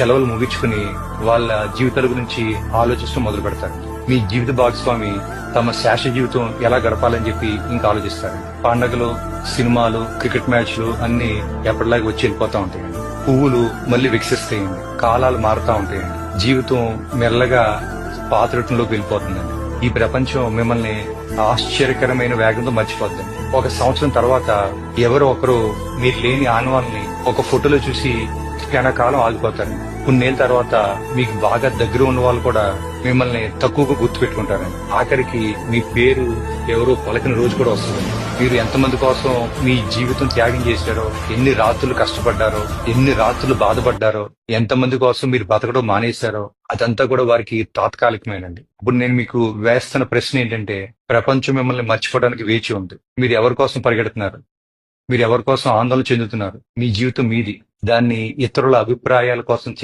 సెలవులు ముగించుకుని వాళ్ళ జీవితాల గురించి ఆలోచించడం మొదలు పెడతారు. మీ జీవిత భాగస్వామి తమ శేష జీవితం ఎలా గడపాలని చెప్పి ఇంకా ఆలోచిస్తారు. పండగలు, సినిమాలు, క్రికెట్ మ్యాచ్లు అన్ని ఎప్పటిలాగా వచ్చి వెళ్ళిపోతా ఉంటాయండి. పువ్వులు మళ్ళీ వికసిస్తాయండి. కాలాలు మారుతా ఉంటాయండి. జీవితం మెల్లగా పాత రూపంలోకి వెళ్ళిపోతుందండి. ఈ ప్రపంచం మిమ్మల్ని ఆశ్చర్యకరమైన వేగంతో మర్చిపోద్ది. ఒక సంవత్సరం తర్వాత ఎవరో ఒకరు మీరు లేని ఆనవాళ్ళని ఒక ఫోటోలో చూసి క్షణకాలం ఆగిపోతారు. కొన్నేళ్ళ తర్వాత మీకు బాగా దగ్గర ఉన్న వాళ్ళు కూడా మిమ్మల్ని తక్కువగా గుర్తుపెట్టుకుంటారండి. ఆఖరికి మీ పేరు ఎవరో పలికిన రోజు కూడా వస్తుంది. మీరు ఎంతమంది కోసం మీ జీవితం త్యాగం చేశారో, ఎన్ని రాత్రులు కష్టపడ్డారో, ఎన్ని రాత్రులు బాధపడ్డారో, ఎంతమంది కోసం మీరు బతకడం మానేశారో అదంతా కూడా వారికి తాత్కాలికమేనండి. ఇప్పుడు నేను మీకు వేస్తున్న ప్రశ్న ఏంటంటే, ప్రపంచం మిమ్మల్ని మర్చిపోవడానికి వేచి ఉంది. మీరు ఎవరి కోసం పరిగెడుతున్నారు? మీరు ఎవరి కోసం ఆందోళన చెందుతున్నారు? మీ జీవితం మీది. దాన్ని ఇతరుల అభిప్రాయాల కోసం